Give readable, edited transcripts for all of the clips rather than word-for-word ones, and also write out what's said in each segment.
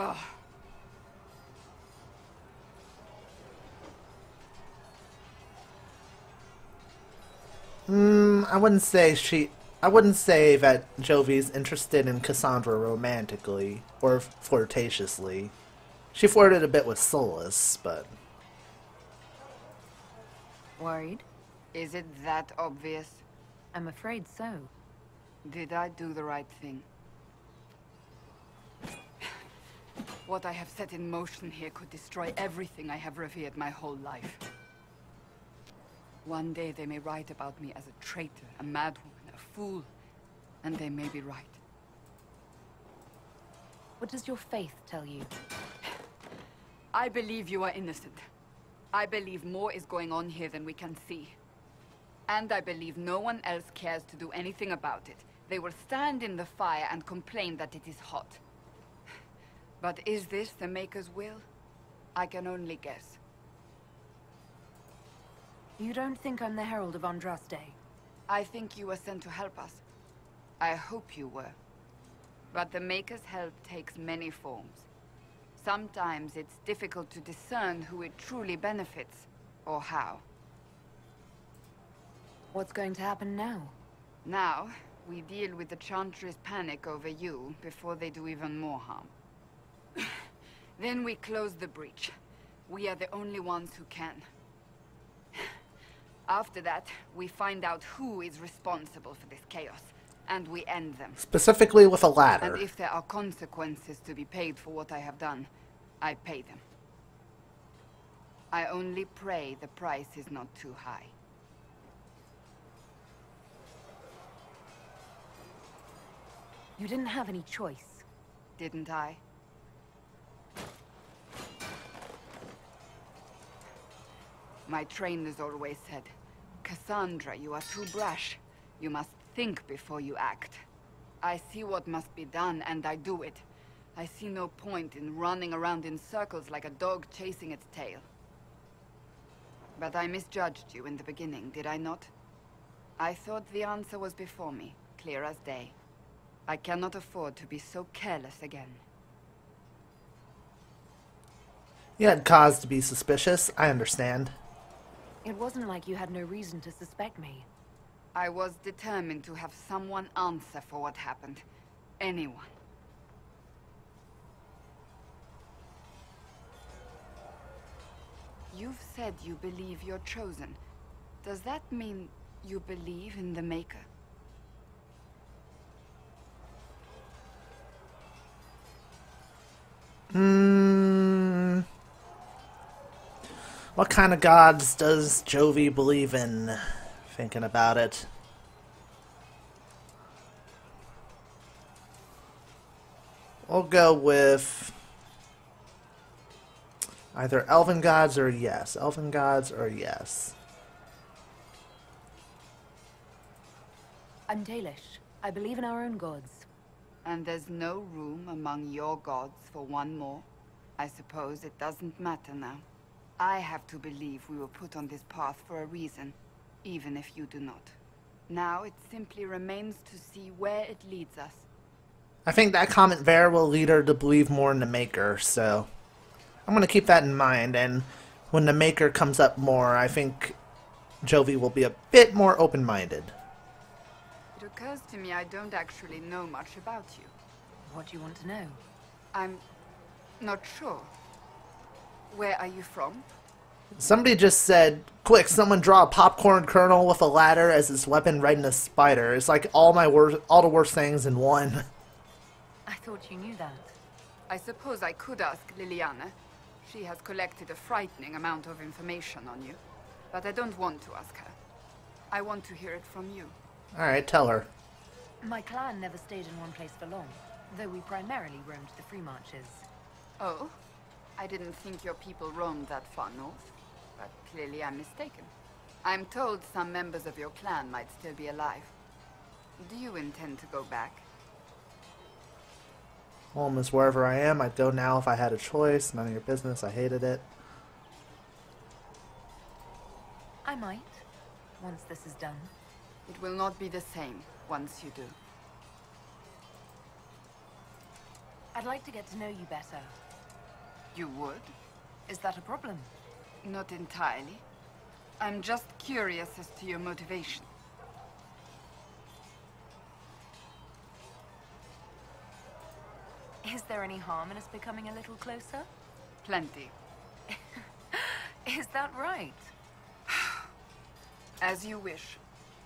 Ugh. I wouldn't say that Jovi's interested in Cassandra romantically or flirtatiously. She flirted a bit with Solus, but... Worried? Is it that obvious? I'm afraid so. Did I do the right thing? What I have set in motion here could destroy everything I have revered my whole life. One day they may write about me as a traitor, a madwoman, a fool, and they may be right. What does your faith tell you? I believe you are innocent. I believe more is going on here than we can see. And I believe no one else cares to do anything about it. They will stand in the fire and complain that it is hot. But is this the Maker's will? I can only guess. You don't think I'm the Herald of Andraste? I think you were sent to help us. I hope you were. But the Maker's help takes many forms. Sometimes it's difficult to discern who it truly benefits, or how. What's going to happen now? Now, we deal with the Chantry's panic over you before they do even more harm. Then we close the breach. We are the only ones who can. After that, we find out who is responsible for this chaos, and we end them. Specifically with a ladder. And if there are consequences to be paid for what I have done, I pay them. I only pray the price is not too high. You didn't have any choice. Didn't I? My trainers always said, Cassandra, you are too brash. You must think before you act. I see what must be done, and I do it. I see no point in running around in circles like a dog chasing its tail. But I misjudged you in the beginning, did I not? I thought the answer was before me, clear as day. I cannot afford to be so careless again. You had cause to be suspicious, I understand. It wasn't like you had no reason to suspect me. I was determined to have someone answer for what happened. Anyone. You've said you believe you're chosen. Does that mean you believe in the Maker? What kind of gods does Jovi believe in? Thinking about it. We'll go with either elven gods or yes. Elven gods or yes. I'm Dalish. I believe in our own gods. And there's no room among your gods for one more? I suppose it doesn't matter now. I have to believe we were put on this path for a reason, even if you do not. Now it simply remains to see where it leads us. I think that comment there will lead her to believe more in the Maker, so I'm going to keep that in mind, and when the Maker comes up more, I think Jovi will be a bit more open-minded. It occurs to me I don't actually know much about you. What do you want to know? I'm not sure. Where are you from? Somebody just said, quick, someone draw a popcorn kernel with a ladder as its weapon right in a spider. It's like all the worst things in one. I thought you knew that. I suppose I could ask Liliana. She has collected a frightening amount of information on you. But I don't want to ask her. I want to hear it from you. Alright, tell her. My clan never stayed in one place for long, though we primarily roamed the free marches. Oh? I didn't think your people roamed that far north, but clearly I'm mistaken. I'm told some members of your clan might still be alive. Do you intend to go back? Home is wherever I am. I'd go now if I had a choice. None of your business. I hated it. I might, once this is done. It will not be the same once you do. I'd like to get to know you better. You would? Is that a problem? Not entirely. I'm just curious as to your motivation. Is there any harm in us becoming a little closer? Plenty. Is that right? As you wish.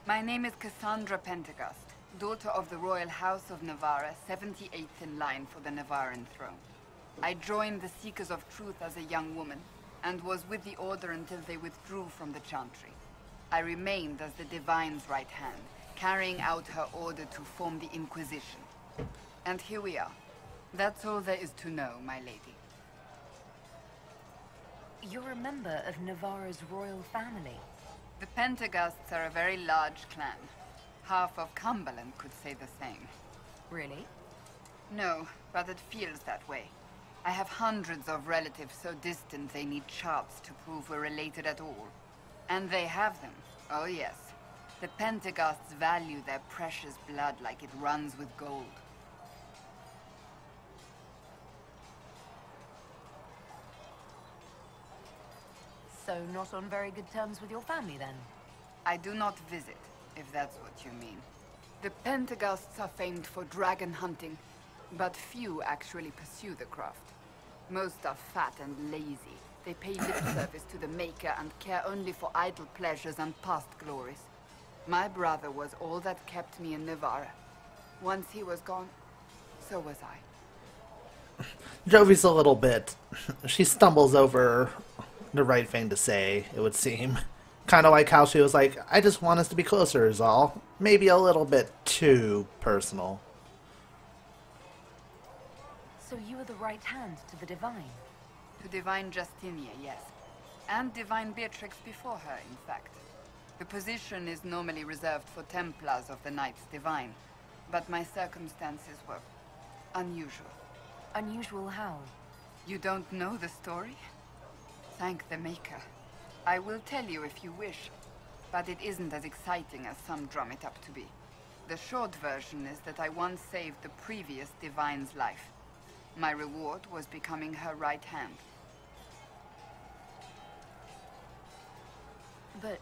My name is Cassandra Pentecost, daughter of the Royal House of Navarra, 78th in line for the Navarran throne. I joined the Seekers of Truth as a young woman, and was with the Order until they withdrew from the Chantry. I remained as the Divine's right hand, carrying out her order to form the Inquisition. And here we are. That's all there is to know, my lady. You're a member of Navarra's royal family. The Pentecosts are a very large clan. Half of Cumberland could say the same. Really? No, but it feels that way. I have hundreds of relatives so distant they need charts to prove we're related at all. And they have them. Oh yes. The Pentecosts value their precious blood like it runs with gold. So not on very good terms with your family, then? I do not visit, if that's what you mean. The Pentecosts are famed for dragon hunting, but few actually pursue the craft. Most are fat and lazy. They pay lip service to the Maker and care only for idle pleasures and past glories. My brother was all that kept me in Navarra. Once he was gone, so was I. Jovi's a little bit... She stumbles over the right thing to say, it would seem. Kind of like how she was like, I just want us to be closer is all. Maybe a little bit too personal. So you are the right hand to the Divine? To Divine Justinia, yes. And Divine Beatrix before her, in fact. The position is normally reserved for Templars of the Knights Divine, but my circumstances were unusual. Unusual how? You don't know the story? Thank the Maker. I will tell you if you wish, but it isn't as exciting as some drum it up to be. The short version is that I once saved the previous Divine's life. My reward was becoming her right hand. But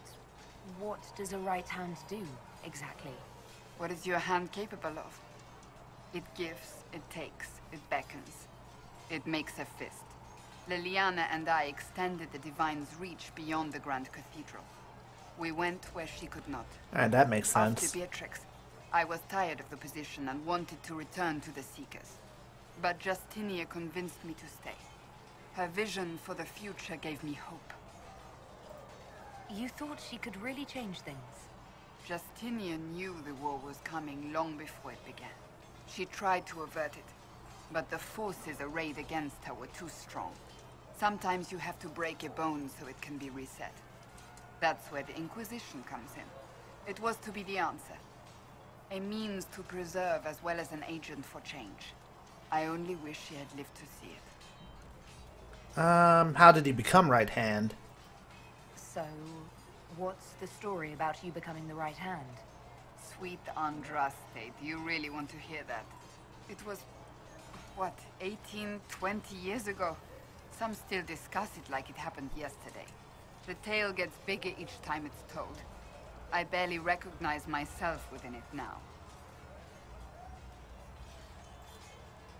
what does a right hand do, exactly? What is your hand capable of? It gives, it takes, it beckons. It makes a fist. Liliana and I extended the Divine's reach beyond the Grand Cathedral. We went where she could not. And that makes sense. After Beatrix, I was tired of the position and wanted to return to the Seekers. But Justinia convinced me to stay. Her vision for the future gave me hope. You thought she could really change things? Justinian knew the war was coming long before it began. She tried to avert it, but the forces arrayed against her were too strong. Sometimes you have to break a bone so it can be reset. That's where the Inquisition comes in. It was to be the answer. A means to preserve as well as an agent for change. I only wish she had lived to see it. How did he become right hand? So, what's the story about you becoming the right hand? Sweet Andraste, do you really want to hear that? It was, what, 18, 20 years ago? Some still discuss it like it happened yesterday. The tale gets bigger each time it's told. I barely recognize myself within it now.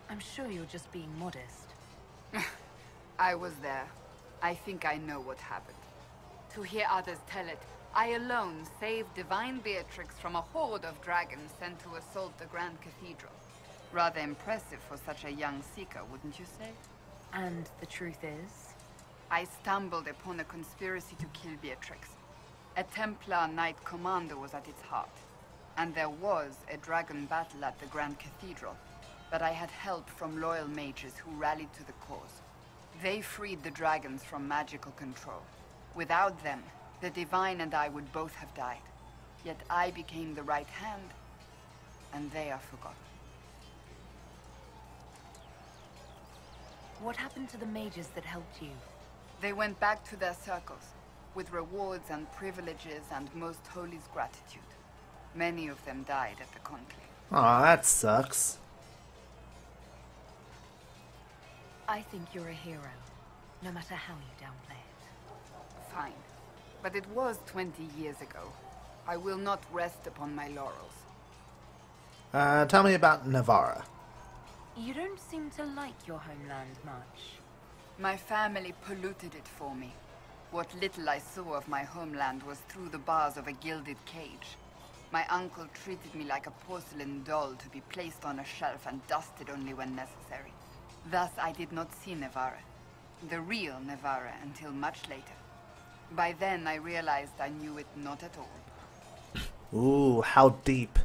I'm sure you're just being modest. I was there. I think I know what happened. To hear others tell it, I alone saved Divine Beatrix from a horde of dragons sent to assault the Grand Cathedral. Rather impressive for such a young seeker, wouldn't you say? And the truth is? I stumbled upon a conspiracy to kill Beatrix. A Templar Knight Commander was at its heart. And there was a dragon battle at the Grand Cathedral. But I had help from loyal mages who rallied to the cause. They freed the dragons from magical control. Without them, the Divine and I would both have died. Yet I became the right hand, and they are forgotten. What happened to the mages that helped you? They went back to their circles, with rewards and privileges and Most Holy's gratitude. Many of them died at the conclave. Aw, that sucks. I think you're a hero, no matter how you downplay it. Fine. But it was 20 years ago. I will not rest upon my laurels. Tell me about Navarra. You don't seem to like your homeland much. My family polluted it for me. What little I saw of my homeland was through the bars of a gilded cage. My uncle treated me like a porcelain doll to be placed on a shelf and dusted only when necessary. Thus I did not see Navarra, the real Navarra, until much later. By then I realized I knew it not at all. Ooh, how deep.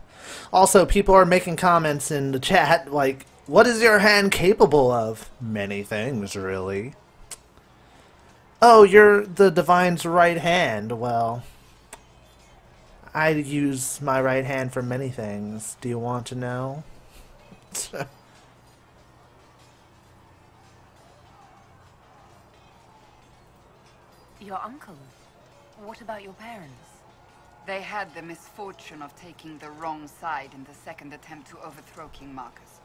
Also, people are making comments in the chat like, what is your hand capable of? Many things, really. Oh, you're the Divine's right hand. Well, I use my right hand for many things. Do you want to know? Your uncle? What about your parents? They had the misfortune of taking the wrong side in the second attempt to overthrow King Marcus.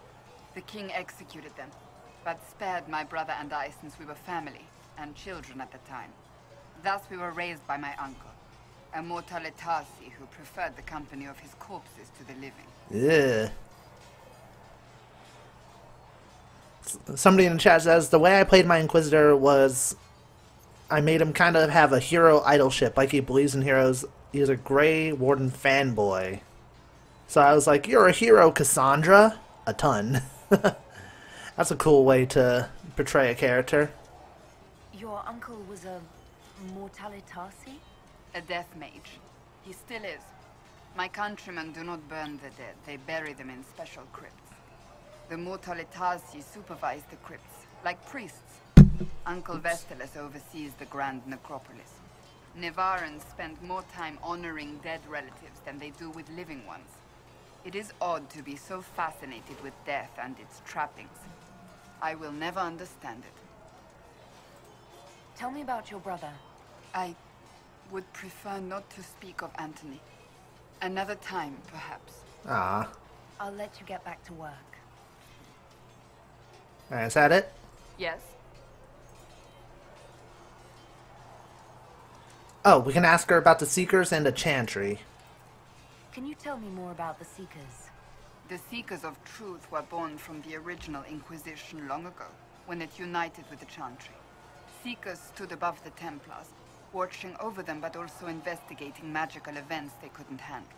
The king executed them, but spared my brother and I since we were family, and children at the time. Thus we were raised by my uncle, a mortalitasi who preferred the company of his corpses to the living. Yeah. Somebody in the chat says, the way I played my Inquisitor was I made him kind of have a hero idolship, like he believes in heroes. He's a Grey Warden fanboy. So I was like, you're a hero, Cassandra? A ton. That's a cool way to portray a character. Your uncle was a mortalitasi? A death mage. He still is. My countrymen do not burn the dead, they bury them in special crypts. The mortalitasi supervise the crypts, like priests. Uncle Vestalis oversees the grand necropolis. Nevarans spend more time honoring dead relatives than they do with living ones. It is odd to be so fascinated with death and its trappings. I will never understand it. Tell me about your brother. I would prefer not to speak of Anthony. Another time, perhaps. Ah. I'll let you get back to work. Is that it? Yes? Oh, we can ask her about the Seekers and the Chantry. Can you tell me more about the Seekers? The Seekers of Truth were born from the original Inquisition long ago, when it united with the Chantry. Seekers stood above the Templars, watching over them but also investigating magical events they couldn't handle.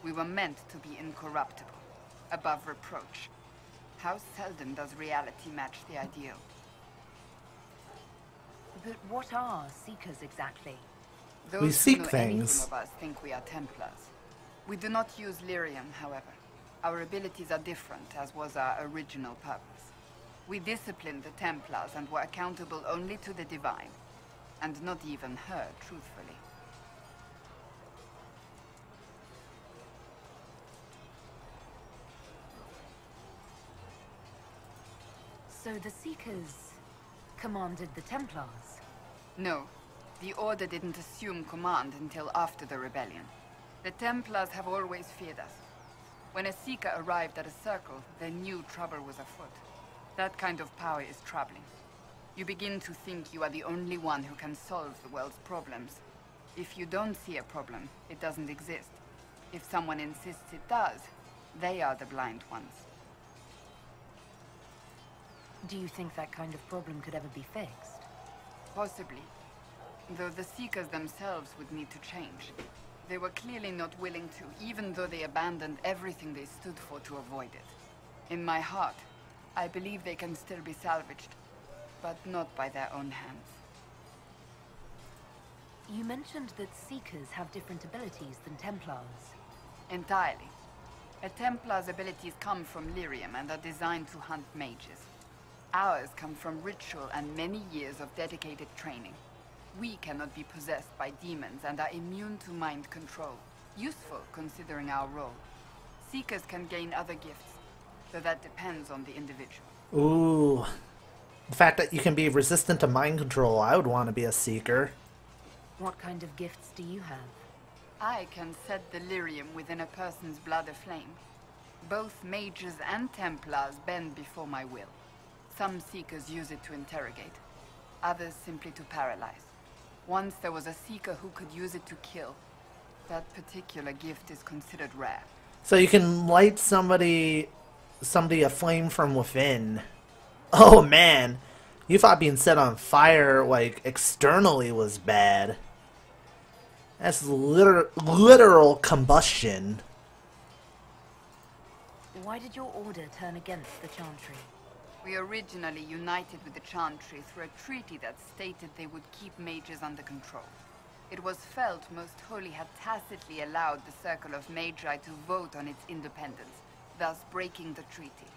We were meant to be incorruptible, above reproach. How seldom does reality match the ideal? But what are Seekers exactly? Those We who seek know things. anything of us think we are Templars. We do not use lyrium, however. Our abilities are different, as was our original purpose. We disciplined the Templars and were accountable only to the Divine. And not even her, truthfully. So the Seekers commanded the Templars? No. The Order didn't assume command until after the rebellion. The Templars have always feared us. When a Seeker arrived at a circle, they knew trouble was afoot. That kind of power is troubling. You begin to think you are the only one who can solve the world's problems. If you don't see a problem, it doesn't exist. If someone insists it does, they are the blind ones. Do you think that kind of problem could ever be fixed? Possibly. Though the Seekers themselves would need to change. They were clearly not willing to, even though they abandoned everything they stood for to avoid it. In my heart, I believe they can still be salvaged, but not by their own hands. You mentioned that Seekers have different abilities than Templars. Entirely. A Templar's abilities come from lyrium and are designed to hunt mages. Ours come from ritual and many years of dedicated training. We cannot be possessed by demons and are immune to mind control. Useful, considering our role. Seekers can gain other gifts, though that depends on the individual. Ooh. The fact that you can be resistant to mind control, I would want to be a Seeker. What kind of gifts do you have? I can set the lyrium within a person's blood aflame. Both mages and Templars bend before my will. Some Seekers use it to interrogate, others simply to paralyze. Once there was a Seeker who could use it to kill. That particular gift is considered rare. So you can light somebody aflame from within. Oh man, you thought being set on fire, like, externally was bad. That's literal combustion. Why did your order turn against the Chantry? We originally united with the Chantry through a treaty that stated they would keep mages under control. It was felt Most Holy had tacitly allowed the Circle of Magi to vote on its independence, thus breaking the treaty.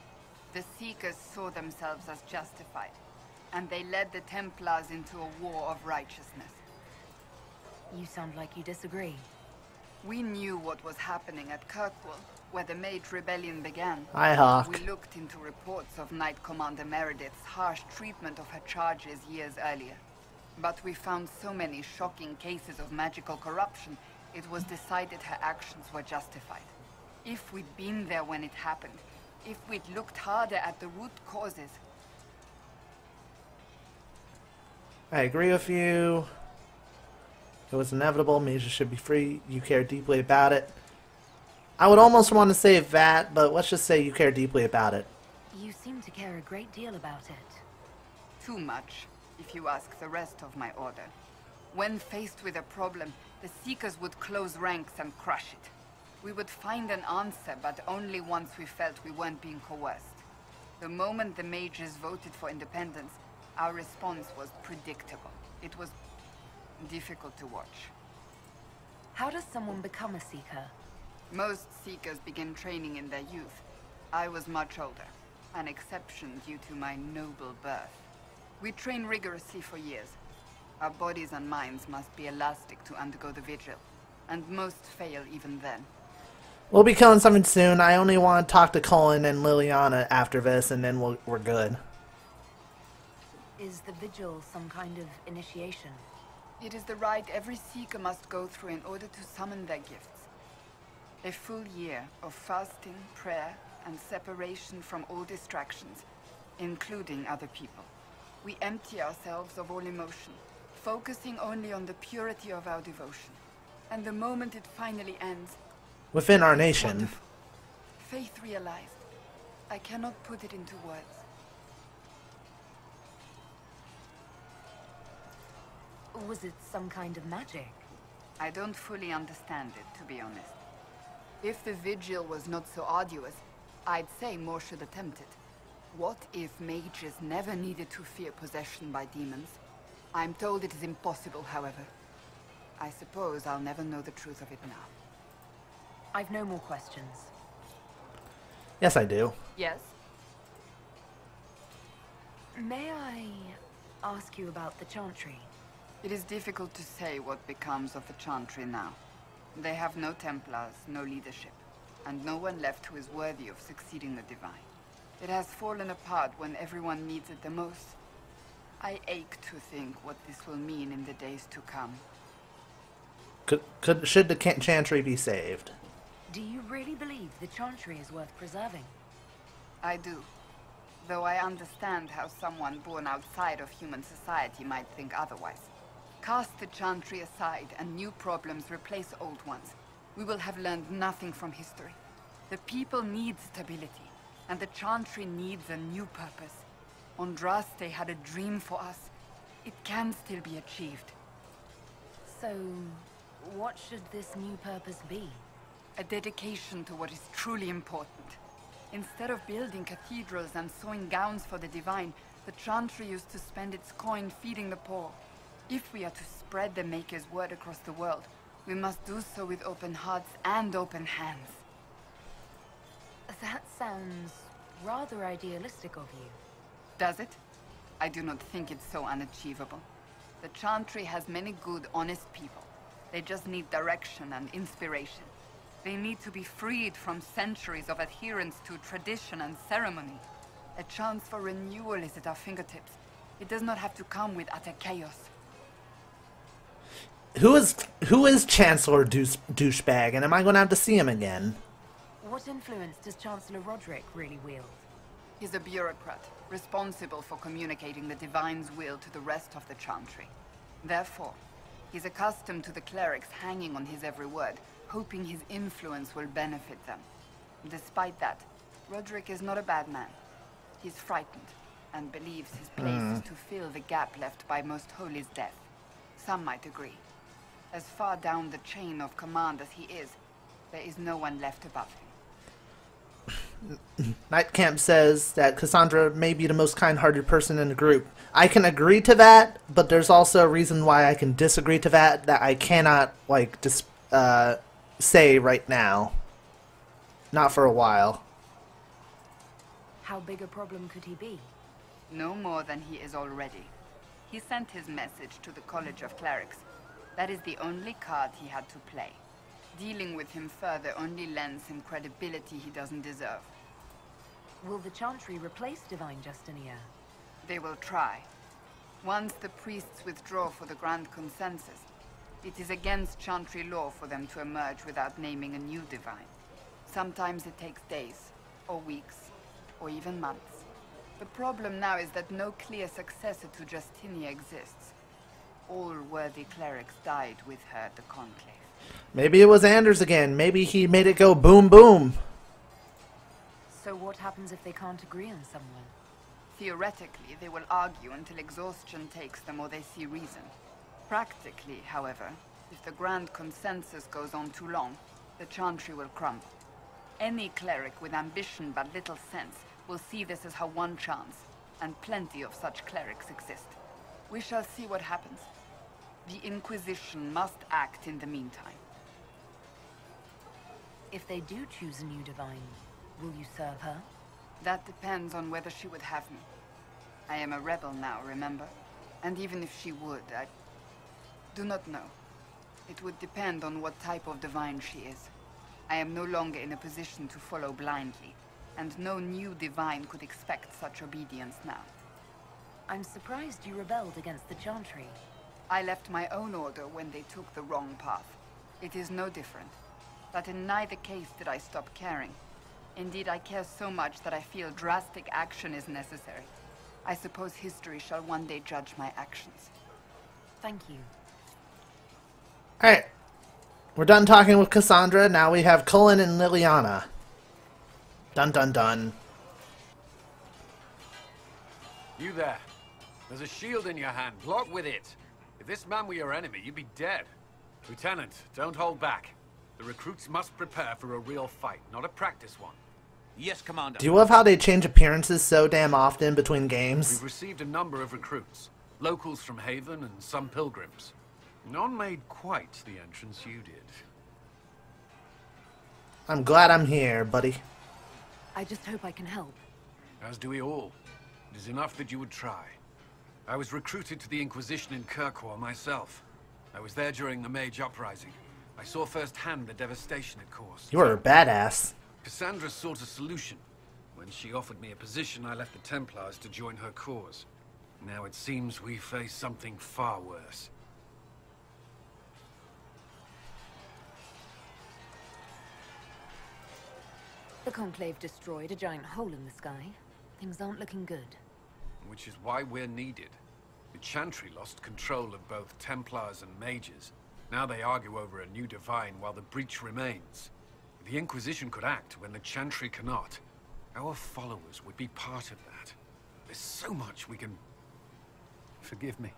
The Seekers saw themselves as justified, and they led the Templars into a war of righteousness. You sound like you disagree. We knew what was happening at Kirkwall, where the Mage Rebellion began. Hi, Hawk. We looked into reports of Knight Commander Meredith's harsh treatment of her charges years earlier. But we found so many shocking cases of magical corruption, it was decided her actions were justified. If we'd been there when it happened, if we'd looked harder at the root causes... I agree with you. It was inevitable. Mages should be free. You care deeply about it. I would almost want to say that, but let's just say you care deeply about it. You seem to care a great deal about it. Too much, if you ask the rest of my order. When faced with a problem, the Seekers would close ranks and crush it. We would find an answer, but only once we felt we weren't being coerced. The moment the mages voted for independence, our response was predictable. It was difficult to watch. How does someone become a Seeker? Most Seekers begin training in their youth. I was much older, an exception due to my noble birth. We train rigorously for years. Our bodies and minds must be elastic to undergo the vigil, and most fail even then. We'll be killing something soon. I only want to talk to Cullen and Liliana after this, and then we're good. Is the vigil some kind of initiation? It is the rite every Seeker must go through in order to summon their gifts. A full year of fasting, prayer, and separation from all distractions, including other people. We empty ourselves of all emotion, focusing only on the purity of our devotion. And the moment it finally ends... Within our nation. Wonderful. Faith realized. I cannot put it into words. Was it some kind of magic? I don't fully understand it, to be honest. If the vigil was not so arduous, I'd say more should attempt it. What if mages never needed to fear possession by demons? I'm told it is impossible, however. I suppose I'll never know the truth of it now. I've no more questions. Yes, I do. Yes? May I ask you about the Chantry? It is difficult to say what becomes of the Chantry now. They have no Templars, no leadership, and no one left who is worthy of succeeding the Divine. It has fallen apart when everyone needs it the most. I ache to think what this will mean in the days to come. Should the Chantry be saved? Do you really believe the Chantry is worth preserving? I do. Though I understand how someone born outside of human society might think otherwise. Cast the Chantry aside and new problems replace old ones. We will have learned nothing from history. The people need stability, and the Chantry needs a new purpose. Andraste had a dream for us. It can still be achieved. So, what should this new purpose be? A dedication to what is truly important. Instead of building cathedrals and sewing gowns for the Divine, the Chantry used to spend its coin feeding the poor. If we are to spread the Maker's word across the world, we must do so with open hearts and open hands. That sounds rather idealistic of you. Does it? I do not think it's so unachievable. The Chantry has many good, honest people. They just need direction and inspiration. They need to be freed from centuries of adherence to tradition and ceremony. A chance for renewal is at our fingertips. It does not have to come with utter chaos. Who is Chancellor Douchebag, and am I going to have to see him again? What influence does Chancellor Roderick really wield? He's a bureaucrat, responsible for communicating the Divine's will to the rest of the Chantry. Therefore, he's accustomed to the clerics hanging on his every word, hoping his influence will benefit them. Despite that, Roderick is not a bad man. He's frightened, and believes his place is to fill the gap left by Most Holy's death. Some might agree. As far down the chain of command as he is, there is no one left above him. Night Camp says that Cassandra may be the most kind-hearted person in the group. I can agree to that, but there's also a reason why I can disagree to that I cannot, like, say right now. Not for a while. How big a problem could he be? No more than he is already. He sent his message to the College of Clerics. That is the only card he had to play. Dealing with him further only lends him credibility he doesn't deserve. Will the Chantry replace Divine Justinia? They will try. Once the priests withdraw for the Grand Consensus, it is against Chantry law for them to emerge without naming a new Divine. Sometimes it takes days, or weeks, or even months. The problem now is that no clear successor to Justinia exists. All worthy clerics died with her at the Conclave. Maybe it was Anders again. Maybe he made it go boom boom. So what happens if they can't agree on someone? Theoretically, they will argue until exhaustion takes them or they see reason. Practically, however, if the Grand Consensus goes on too long, the Chantry will crumble. Any cleric with ambition but little sense will see this as her one chance, and plenty of such clerics exist. We shall see what happens. The Inquisition must act in the meantime. If they do choose a new Divine, will you serve her? That depends on whether she would have me. I am a rebel now, remember? And even if she would, I do not know. It would depend on what type of Divine she is. I am no longer in a position to follow blindly, and no new Divine could expect such obedience now. I'm surprised you rebelled against the Chantry. I left my own order when they took the wrong path. It is no different. But in neither case did I stop caring. Indeed, I care so much that I feel drastic action is necessary. I suppose history shall one day judge my actions. Thank you. Alright. We're done talking with Cassandra. Now we have Cullen and Liliana. Dun dun dun. You there. There's a shield in your hand. Block with it. If this man were your enemy, you'd be dead. Lieutenant, don't hold back. The recruits must prepare for a real fight, not a practice one. Yes, Commander. Do you love how they change appearances so damn often between games? We've received a number of recruits. Locals from Haven and some pilgrims. None made quite the entrance you did. I'm glad I'm here, buddy. I just hope I can help. As do we all. It is enough that you would try. I was recruited to the Inquisition in Kirkwall myself. I was there during the Mage Uprising. I saw firsthand the devastation it caused. You are a badass. Cassandra sought a solution. When she offered me a position, I left the Templars to join her cause. Now it seems we face something far worse. The Conclave destroyed a giant hole in the sky. Things aren't looking good. Which is why we're needed. The Chantry lost control of both Templars and Mages. Now they argue over a new Divine while the breach remains. The Inquisition could act when the Chantry cannot. Our followers would be part of that. There's so much we can... Forgive me.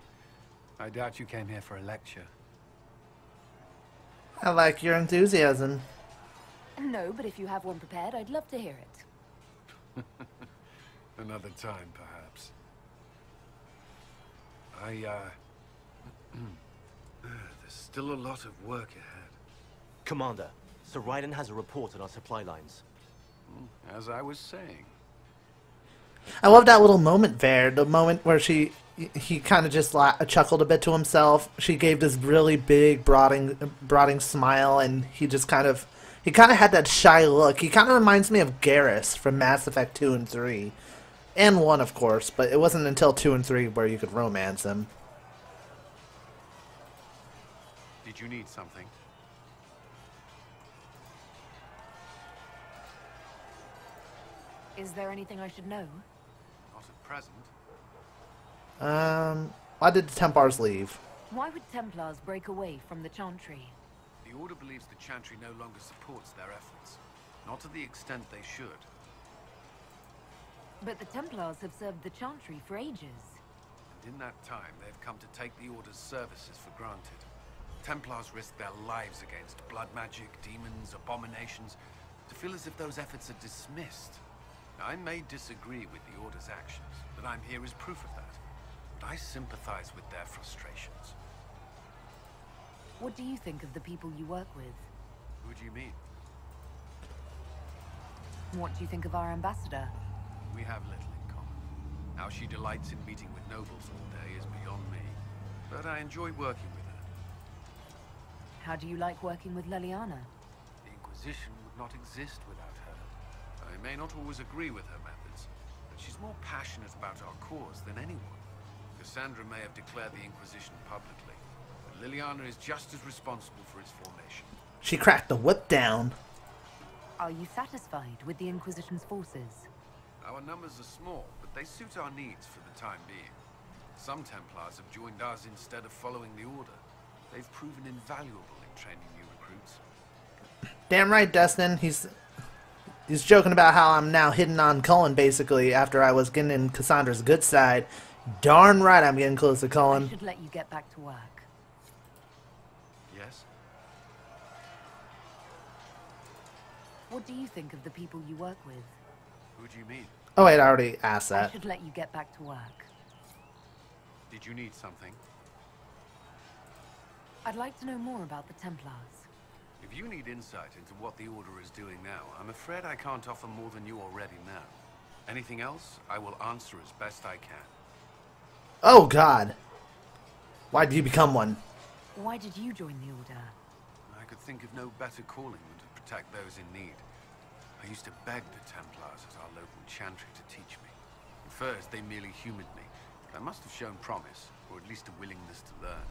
I doubt you came here for a lecture. I like your enthusiasm. No, but if you have one prepared, I'd love to hear it. Another time, perhaps. There's still a lot of work ahead. Commander, Sir Ryden has a report on our supply lines. As I was saying. I love that little moment there. The moment where he kind of just chuckled a bit to himself. She gave this really big, broadening smile, and he kind of had that shy look. He kind of reminds me of Garrus from Mass Effect 2 and 3. And 1, of course, but it wasn't until 2 and 3 where you could romance him. Did you need something? Is there anything I should know? Not at present. Why did the Templars leave? Why would Templars break away from the Chantry? The Order believes the Chantry no longer supports their efforts. Not to the extent they should. But the Templars have served the Chantry for ages. And in that time, they've come to take the Order's services for granted. Templars risk their lives against blood magic, demons, abominations, to feel as if those efforts are dismissed. Now, I may disagree with the Order's actions, but I'm here as proof of that. But I sympathize with their frustrations. What do you think of the people you work with? Who do you mean? What do you think of our ambassador? We have little in common. How she delights in meeting with nobles all day is beyond me. But I enjoy working with her. How do you like working with Leliana? The Inquisition would not exist without her. I may not always agree with her methods, but she's more passionate about our cause than anyone. Cassandra may have declared the Inquisition publicly, but Leliana is just as responsible for its formation. She cracked the whip down. Are you satisfied with the Inquisition's forces? Our numbers are small, but they suit our needs for the time being. Some Templars have joined us instead of following the Order. They've proven invaluable in training new recruits. Damn right, Destin. He's joking about how I'm now hitting on Cullen, basically, after I was getting in Cassandra's good side. Darn right I'm getting close to I Cullen. should let you get back to work. Yes? What do you think of the people you work with? Who do you mean? Oh wait, I already asked I that. should let you get back to work. Did you need something? I'd like to know more about the Templars. If you need insight into what the Order is doing now, I'm afraid I can't offer more than you already know. Anything else, I will answer as best I can. Oh god. Why did you become one? Why did you join the Order? I could think of no better calling than to protect those in need. I used to beg the Templars at our local chantry to teach me. At first, they merely humored me, but I must have shown promise, or at least a willingness to learn.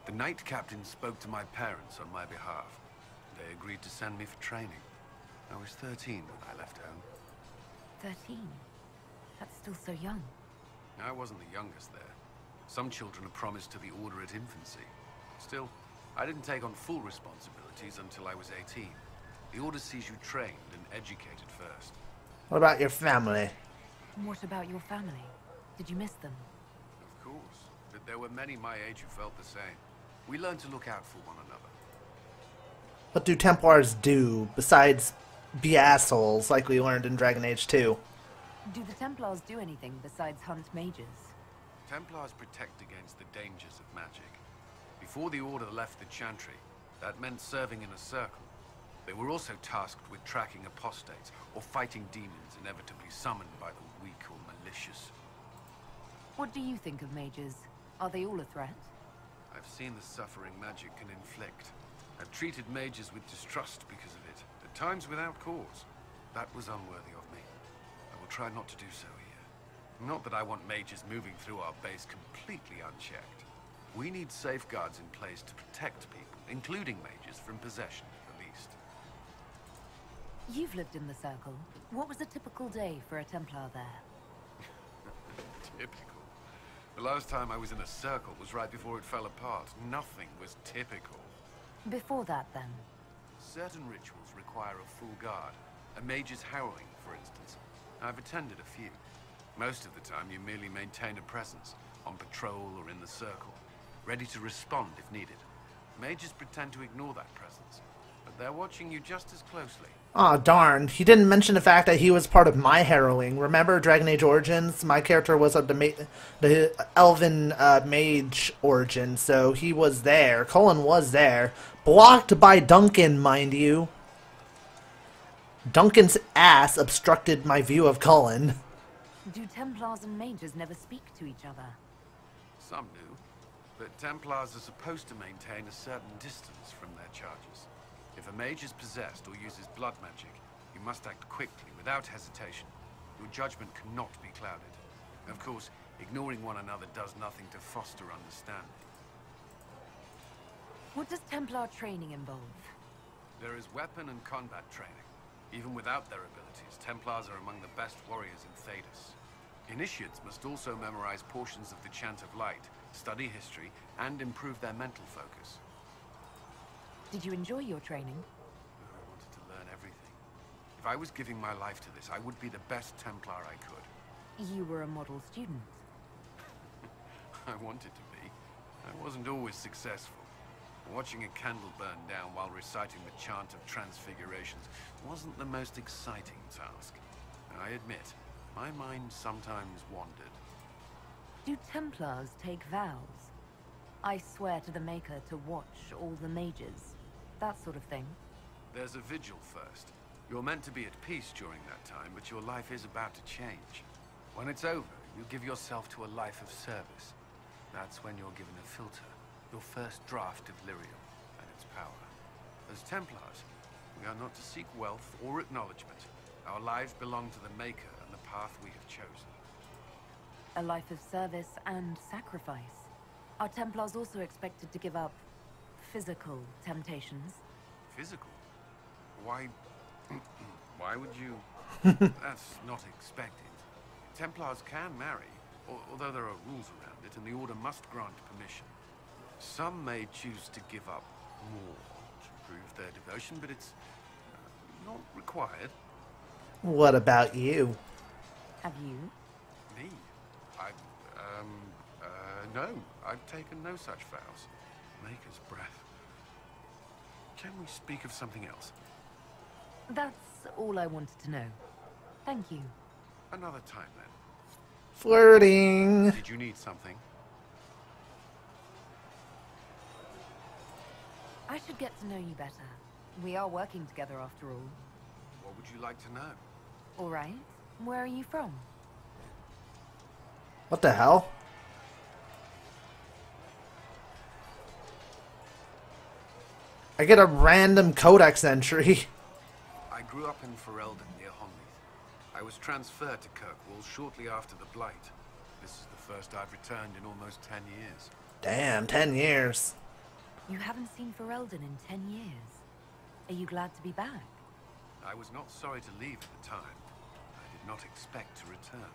The Knight Captain spoke to my parents on my behalf. They agreed to send me for training. I was 13 when I left home. 13? That's still so young. I wasn't the youngest there. Some children are promised to the Order at infancy. Still, I didn't take on full responsibilities until I was 18. The Order sees you trained and educated first. What about your family? What about your family? Did you miss them? Of course, but there were many my age who felt the same. We learned to look out for one another. What do Templars do besides be assholes like we learned in Dragon Age 2? Do the Templars do anything besides hunt mages? Templars protect against the dangers of magic. Before the Order left the Chantry, that meant serving in a circle. They were also tasked with tracking apostates or fighting demons inevitably summoned by the weak or malicious. What do you think of mages? Are they all a threat? I've seen the suffering magic can inflict. I've treated mages with distrust because of it, at times without cause. That was unworthy of me. I will try not to do so here. Not that I want mages moving through our base completely unchecked. We need safeguards in place to protect people, including mages, from possession, at least. You've lived in the Circle. What was a typical day for a Templar there? Typical. The last time I was in a circle was right before it fell apart. Nothing was typical. Before that, then? Certain rituals require a full guard. A mage's harrowing, for instance. I've attended a few. Most of the time, you merely maintain a presence, on patrol or in the circle, ready to respond if needed. Mages pretend to ignore that presence, but they're watching you just as closely. Aw, darn. He didn't mention the fact that he was part of my harrowing. Remember Dragon Age Origins? My character was of the Elven Mage origin, so he was there. Cullen was there. Blocked by Duncan, mind you. Duncan's ass obstructed my view of Cullen. Do Templars and mages never speak to each other? Some do, but Templars are supposed to maintain a certain distance from their charges. If a mage is possessed or uses blood magic, you must act quickly, without hesitation. Your judgment cannot be clouded. Of course, ignoring one another does nothing to foster understanding. What does Templar training involve? There is weapon and combat training. Even without their abilities, Templars are among the best warriors in Thedas. Initiates must also memorize portions of the Chant of Light, study history, and improve their mental focus. Did you enjoy your training? I wanted to learn everything. If I was giving my life to this, I would be the best Templar I could. You were a model student. I wanted to be. I wasn't always successful. Watching a candle burn down while reciting the Chant of Transfigurations wasn't the most exciting task. I admit, my mind sometimes wandered. Do Templars take vows? I swear to the Maker to watch all the mages. That sort of thing. There's a vigil first. You're meant to be at peace during that time, but your life is about to change. When it's over, you give yourself to a life of service. That's when you're given a filter, your first draft of lyrium and its power. As Templars, we are not to seek wealth or acknowledgement. Our lives belong to the Maker and the path we have chosen. A life of service and sacrifice. Are Templars also expected to give up physical temptations? Physical? Why... why would you... That's not expected. Templars can marry, although there are rules around it, and the Order must grant permission. Some may choose to give up more to prove their devotion, but it's not required. What about you? Have you? Me? No. I've taken no such vows. Maker's breath. Can we speak of something else? That's all I wanted to know. Thank you. Another time, then. Flirting. Did you need something? I should get to know you better. We are working together after all. What would you like to know? All right. Where are you from? What the hell? I get a random codex entry. I grew up in Ferelden near Honleath. I was transferred to Kirkwall shortly after the Blight. This is the first I've returned in almost 10 years. Damn, 10 years. You haven't seen Ferelden in 10 years. Are you glad to be back? I was not sorry to leave at the time. I did not expect to return.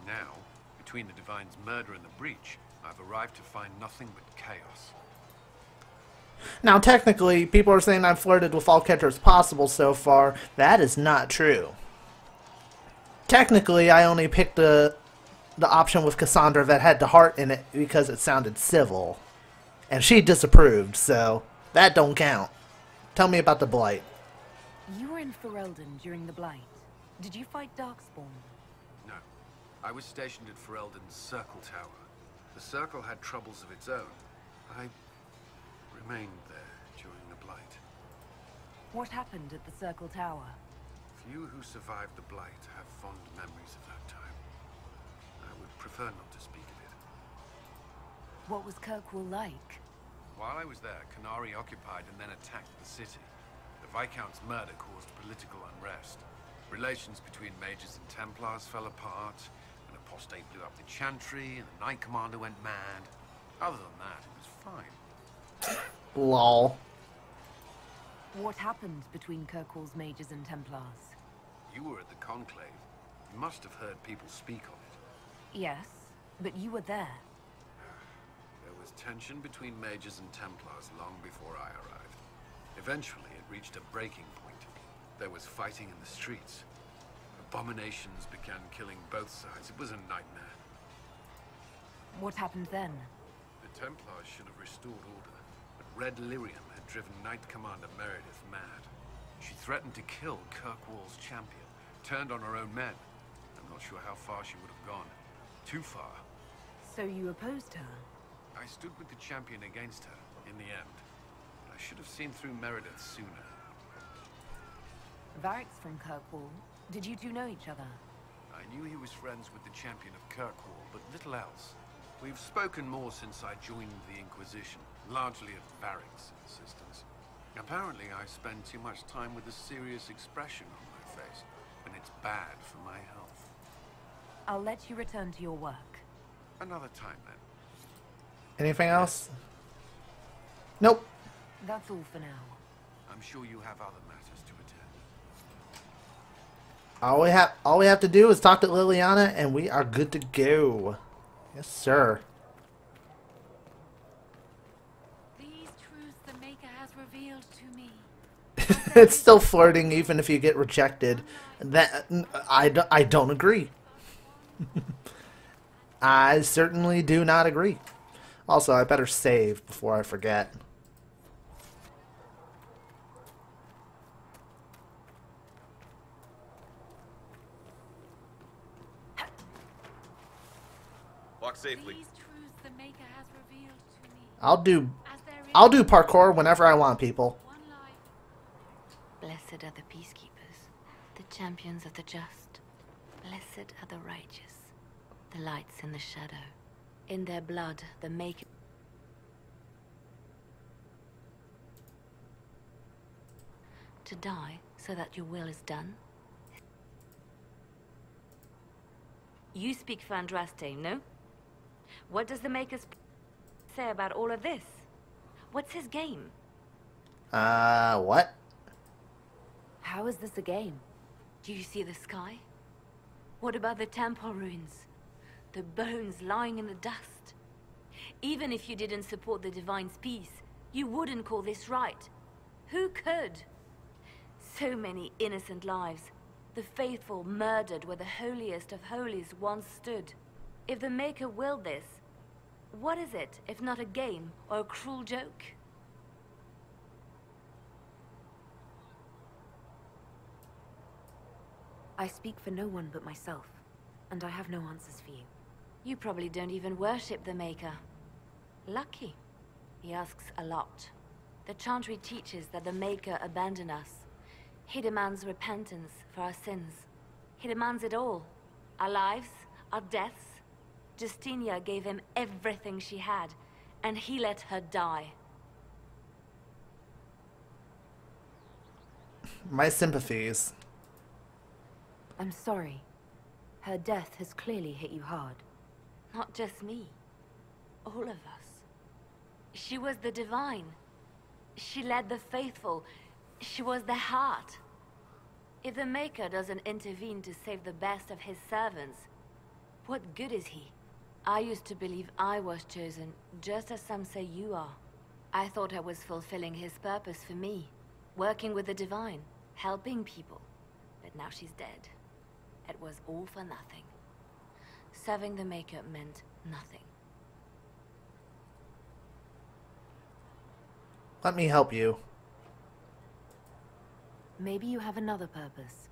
Now, between the Divine's murder and the breach, I've arrived to find nothing but chaos. Now, technically, people are saying I've flirted with all characters possible so far. That is not true. Technically, I only picked the option with Cassandra that had the heart in it because it sounded civil. And she disapproved, so that don't count. Tell me about the Blight. You were in Ferelden during the Blight. Did you fight Darkspawn? No. I was stationed at Ferelden's Circle Tower. The Circle had troubles of its own. I remained there during the Blight. What happened at the Circle Tower? Few who survived the Blight have fond memories of that time. I would prefer not to speak of it. What was Kirkwall like? While I was there, Canary occupied and then attacked the city. The Viscount's murder caused political unrest. Relations between mages and Templars fell apart. An apostate blew up the Chantry, and the Knight Commander went mad. Other than that, it was fine. Lol. What happened between Kirkwall's mages and Templars? You were at the Conclave. You must have heard people speak of it. Yes, but you were there. There was tension between mages and Templars long before I arrived. Eventually, it reached a breaking point. There was fighting in the streets. Abominations began killing both sides. It was a nightmare. What happened then? The Templars should have restored order, but Red Lyrium had driven Knight Commander Meredith mad. She threatened to kill Kirkwall's champion, turned on her own men. I'm not sure how far she would have gone. Too far. So you opposed her? I stood with the champion against her, in the end. But I should have seen through Meredith sooner. Varric's from Kirkwall. Did you two know each other? I knew he was friends with the champion of Kirkwall, but little else. We've spoken more since I joined the Inquisition, largely at Varric's insistence. Apparently, I spend too much time with a serious expression on my face, and it's bad for my health. I'll let you return to your work. Another time, then. Anything else? Nope. That's all for now. I'm sure you have other matters to attend. All we have to do is talk to Liliana, and we are good to go. Yes, sir. These truths the Maker has revealed to me. It's still flirting, even if you get rejected. That I don't agree. I certainly do not agree. Also, I better save before I forget. Walk safely. These truths the Maker has revealed to me. I'll do parkour whenever I want, people. One life. Blessed are the peacekeepers, the champions of the just. Blessed are the righteous, the lights in the shadow. In their blood, the Maker... To die so that your will is done? You speak for Andraste, no? What does the Maker's say about all of this? What's his game? What? How is this a game? Do you see the sky? What about the temple ruins? The bones lying in the dust? Even if you didn't support the Divine's peace, you wouldn't call this right. Who could? So many innocent lives. The faithful murdered where the holiest of holies once stood. If the Maker willed this, what is it if not a game or a cruel joke? I speak for no one but myself, and I have no answers for you. You probably don't even worship the Maker. Lucky. He asks a lot. The Chantry teaches that the Maker abandoned us. He demands repentance for our sins. He demands it all. Our lives, our deaths. Justinia gave him everything she had, and he let her die. My sympathies. I'm sorry. Her death has clearly hit you hard. Not just me. All of us. She was the Divine. She led the faithful. She was their heart. If the Maker doesn't intervene to save the best of his servants, what good is he? I used to believe I was chosen, just as some say you are. I thought I was fulfilling his purpose for me, working with the Divine, helping people. But now she's dead. It was all for nothing. Serving the Maker meant nothing. Let me help you. Maybe you have another purpose.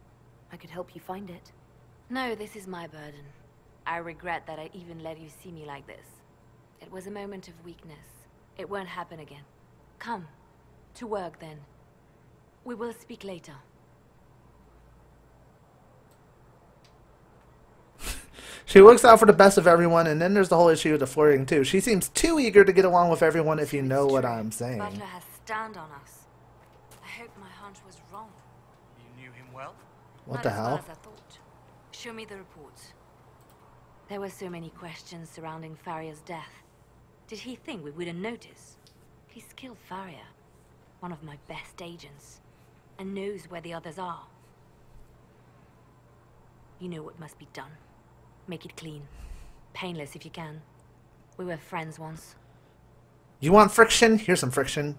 I could help you find it. No, this is my burden. I regret that I even let you see me like this. It was a moment of weakness. It won't happen again. Come. To work, then. We will speak later. She looks out for the best of everyone, and then there's the whole issue of the flirting, too. She seems too eager to get along with everyone, if you know what I'm saying. Butler has stand on us. I hope my hunch was wrong. You knew him well? What Not the as well hell? as I thought. Show me the reports. There were so many questions surrounding Faria's death. Did he think we wouldn't notice? He's killed Faria, one of my best agents, and knows where the others are. You know what must be done. Make it clean. Painless if you can. We were friends once. You want friction? Here's some friction.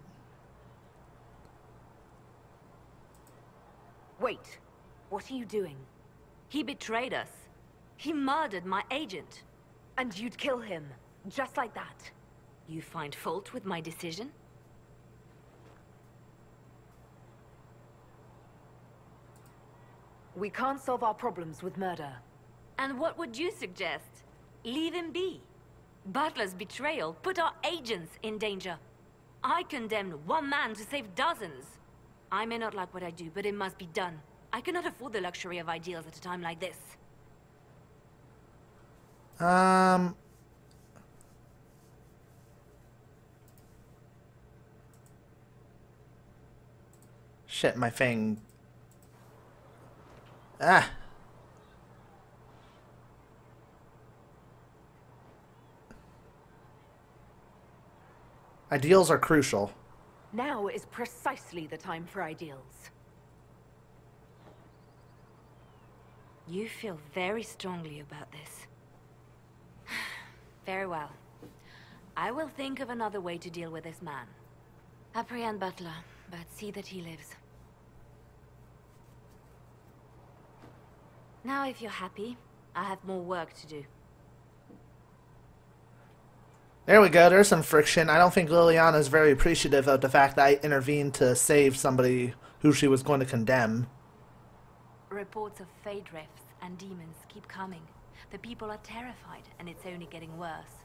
Wait. What are you doing? He betrayed us. He murdered my agent. And you'd kill him, just like that. You find fault with my decision? We can't solve our problems with murder. And what would you suggest? Leave him be. Butler's betrayal put our agents in danger. I condemned one man to save dozens. I may not like what I do, but it must be done. I cannot afford the luxury of ideals at a time like this. Shit, my thing. Ah. Ideals are crucial. Now is precisely the time for ideals. You feel very strongly about this. Very well. I will think of another way to deal with this man. Apprehend Butler, but see that he lives. Now, if you're happy, I have more work to do. There we go, there's some friction. I don't think Liliana's very appreciative of the fact that I intervened to save somebody who she was going to condemn. Reports of fade rifts and demons keep coming. The people are terrified, and it's only getting worse.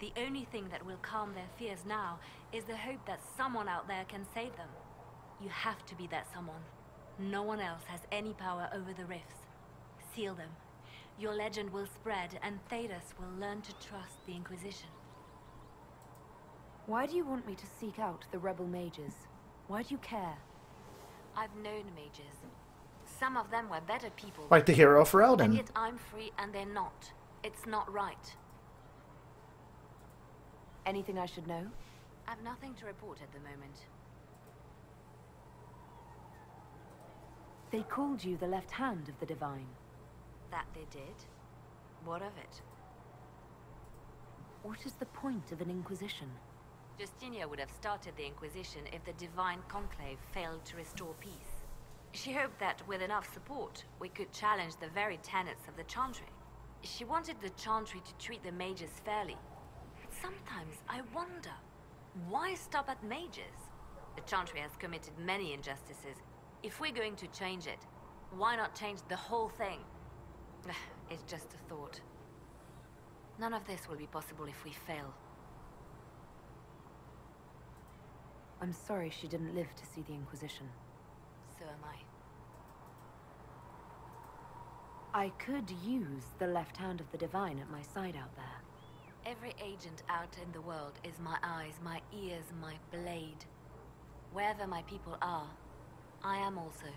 The only thing that will calm their fears now is the hope that someone out there can save them. You have to be that someone. No one else has any power over the rifts. Seal them. Your legend will spread, and Thedas will learn to trust the Inquisition. Why do you want me to seek out the rebel mages? Why do you care? I've known mages. Some of them were better people. Like the hero for Elden. And yet I'm free and they're not. It's not right. Anything I should know? I've nothing to report at the moment. They called you the left hand of the Divine. That they did? What of it? What is the point of an Inquisition? Justinia would have started the Inquisition if the Divine Conclave failed to restore peace. She hoped that with enough support, we could challenge the very tenets of the Chantry. She wanted the Chantry to treat the mages fairly. But sometimes I wonder, why stop at mages? The Chantry has committed many injustices. If we're going to change it, why not change the whole thing? It's just a thought. None of this will be possible if we fail. I'm sorry she didn't live to see the Inquisition. So am I could use the left hand of the Divine at my side out there. Every agent out in the world is my eyes, my ears, my blade. Wherever my people are, I am also.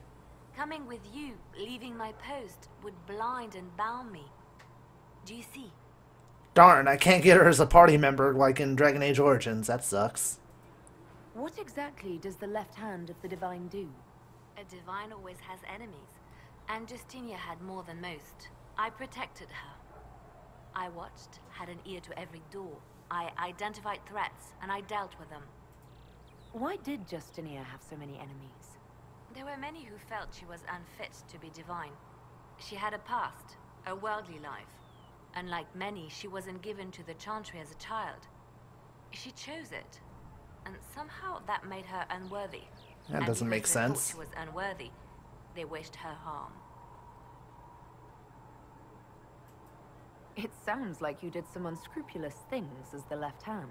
Coming with you, leaving my post, would blind and bound me. Do you see? Darn, I can't get her as a party member like in Dragon Age Origins. That sucks. What exactly does the left hand of the Divine do? A Divine always has enemies, and Justinia had more than most. I protected her. I watched, had an ear to every door. I identified threats, and I dealt with them. Why did Justinia have so many enemies? There were many who felt she was unfit to be divine. She had a past, a worldly life. Unlike many, she wasn't given to the Chantry as a child. She chose it, and somehow that made her unworthy. That doesn't make sense. She was unworthy. They wished her harm. It sounds like you did some unscrupulous things as the left hand.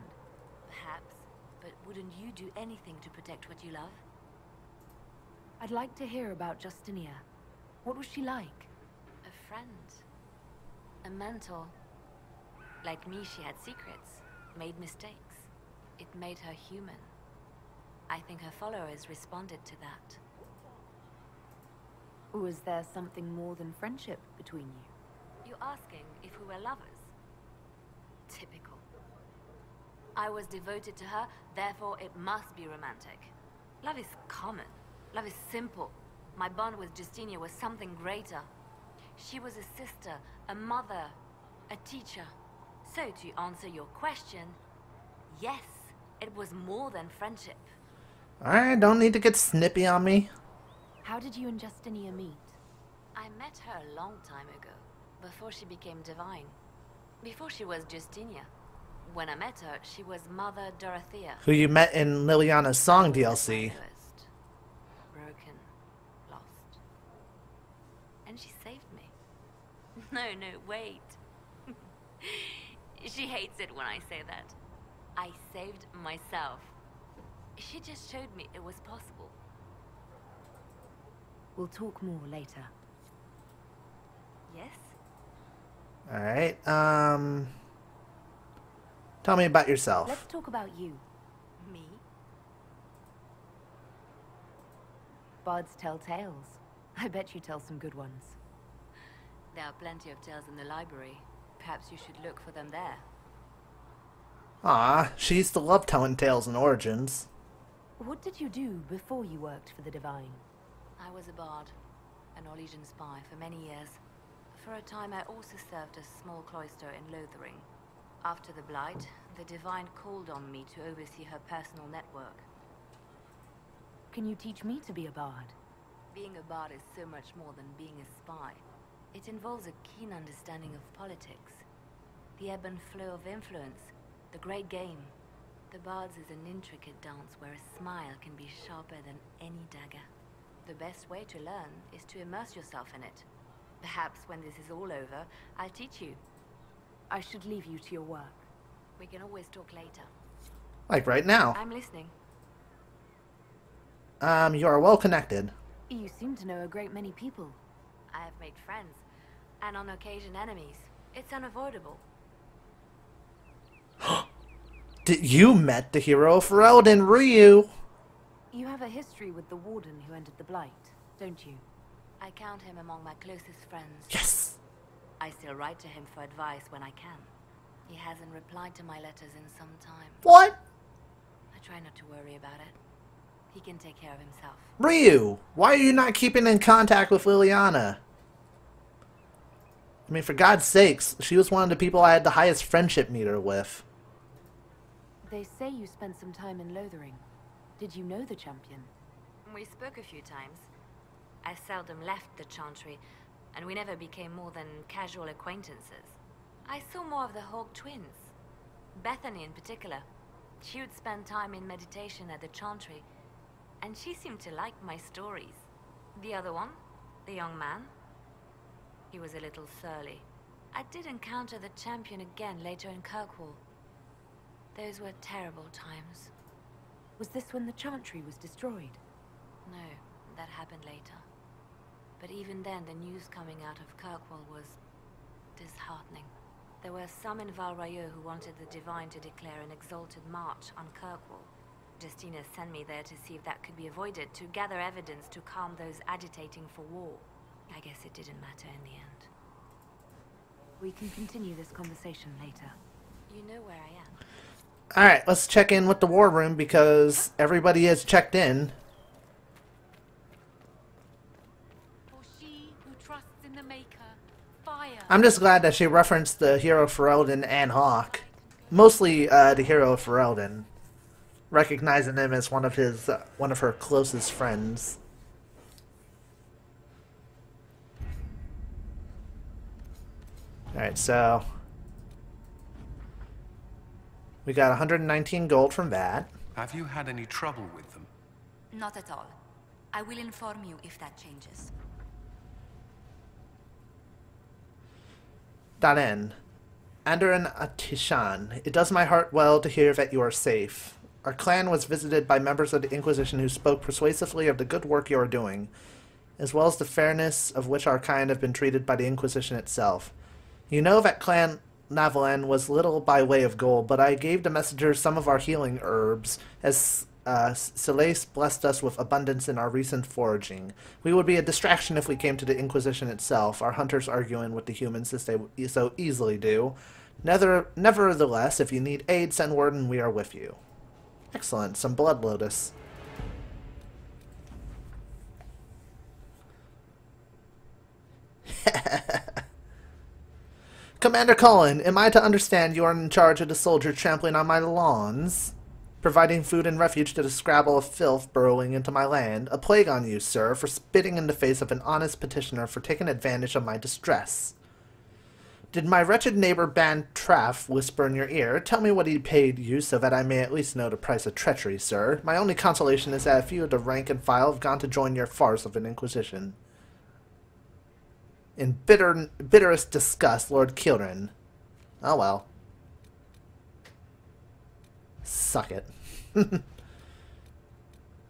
Perhaps, but wouldn't you do anything to protect what you love? I'd like to hear about Justinia. What was she like? A friend. A mentor. Like me, she had secrets, made mistakes. It made her human. I think her followers responded to that. Was there something more than friendship between you? You're asking if we were lovers? Typical. I was devoted to her, therefore it must be romantic. Love is common. Love is simple. My bond with Justinia was something greater. She was a sister, a mother, a teacher. So to answer your question, yes, it was more than friendship. Alright, don't need to get snippy on me. How did you and Justinia meet? I met her a long time ago, before she became divine. Before she was Justinia. When I met her, she was Mother Dorothea. Who you met in Liliana's song DLC. Broken, lost. And she saved me. No, wait. She hates it when I say that. I saved myself. She just showed me it was possible. We'll talk more later. Yes? Alright, tell me about yourself. Let's talk about you. Me? Bards tell tales. I bet you tell some good ones. There are plenty of tales in the library. Perhaps you should look for them there. Ah, she used to love telling tales in Origins. What did you do before you worked for the Divine? I was a bard, an Orlesian spy for many years. For a time, I also served a small cloister in Lothering. After the Blight, the Divine called on me to oversee her personal network. Can you teach me to be a bard? Being a bard is so much more than being a spy. It involves a keen understanding of politics, the ebb and flow of influence, the great game. The bard's is an intricate dance where a smile can be sharper than any dagger. The best way to learn is to immerse yourself in it. Perhaps when this is all over, I'll teach you. I should leave you to your work. We can always talk later. Like right now. I'm listening. You are well connected. You seem to know a great many people. I have made friends, and on occasion enemies. It's unavoidable. You met the hero of Elden, Ryu. You have a history with the warden who ended the Blight, don't you? I count him among my closest friends. Yes. I still write to him for advice when I can. He hasn't replied to my letters in some time. What? I try not to worry about it. He can take care of himself. Ryu, why are you not keeping in contact with Liliana? I mean, for God's sakes, she was one of the people I had the highest friendship meter with. They say you spent some time in Lothering. Did you know the champion? We spoke a few times. I seldom left the Chantry, and we never became more than casual acquaintances. I saw more of the Hawk twins. Bethany in particular. She would spend time in meditation at the Chantry, and she seemed to like my stories. The other one, the young man, he was a little surly. I did encounter the champion again later in Kirkwall. Those were terrible times. Was this when the Chantry was destroyed? No, that happened later. But even then, the news coming out of Kirkwall was disheartening. There were some in Val Royeaux who wanted the Divine to declare an exalted march on Kirkwall. Justina sent me there to see if that could be avoided, to gather evidence to calm those agitating for war. I guess it didn't matter in the end. We can continue this conversation later. You know where I am. Alright, let's check in with the war room because everybody is checked in. For she who trusts in the Maker, fire. I'm just glad that she referenced the hero of Ferelden and Hawk. Mostly the hero of Ferelden, recognizing him as one of her closest friends. Alright, so we got 119 gold from that. Have you had any trouble with them? Not at all. I will inform you if that changes. Dalen, Andoran Atishan, it does my heart well to hear that you are safe. Our clan was visited by members of the Inquisition who spoke persuasively of the good work you are doing, as well as the fairness of which our kind have been treated by the Inquisition itself. You know that Clan Navalan was little by way of gold, but I gave the messengers some of our healing herbs, as Celeste blessed us with abundance in our recent foraging. We would be a distraction if we came to the Inquisition itself, our hunters arguing with the humans as they so easily do. Nevertheless, if you need aid, send word and we are with you. Excellent, some blood lotus. Commander Cullen, am I to understand you are in charge of the soldier trampling on my lawns? Providing food and refuge to the scrabble of filth burrowing into my land? A plague on you, sir, for spitting in the face of an honest petitioner for taking advantage of my distress. Did my wretched neighbor Ban Traff whisper in your ear? Tell me what he paid you so that I may at least know the price of treachery, sir. My only consolation is that a few of the rank and file have gone to join your farce of an Inquisition. In bitterest disgust, Lord Kilrin. Oh well. Suck it.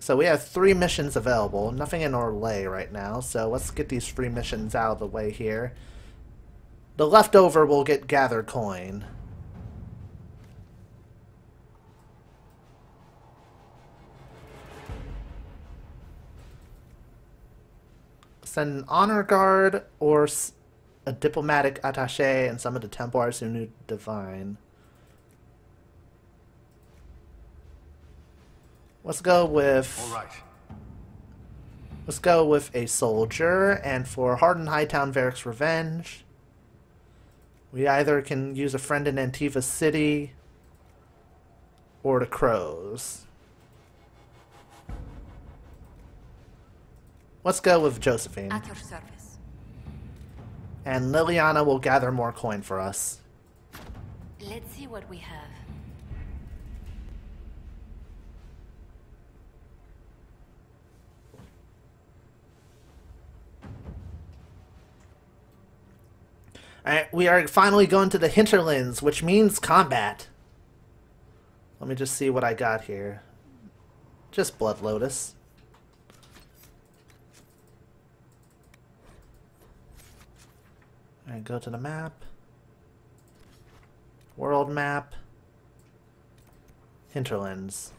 So we have 3 missions available. Nothing in Orlais right now, so let's get these 3 missions out of the way here. The leftover will get gather coin. Send an honor guard or a diplomatic attaché and some of the Templars who knew Divine. Let's go with... All right. Let's go with a soldier, and for Hardened Hightown Varric's Revenge. We either can use a friend in Antiva City or the Crows. Let's go with Josephine. At your service. And Liliana will gather more coin for us. Let's see what we have. Alright, we are finally going to the hinterlands, which means combat. Let me just see what I got here. Just Blood Lotus. Alright, go to the map. World map. Hinterlands.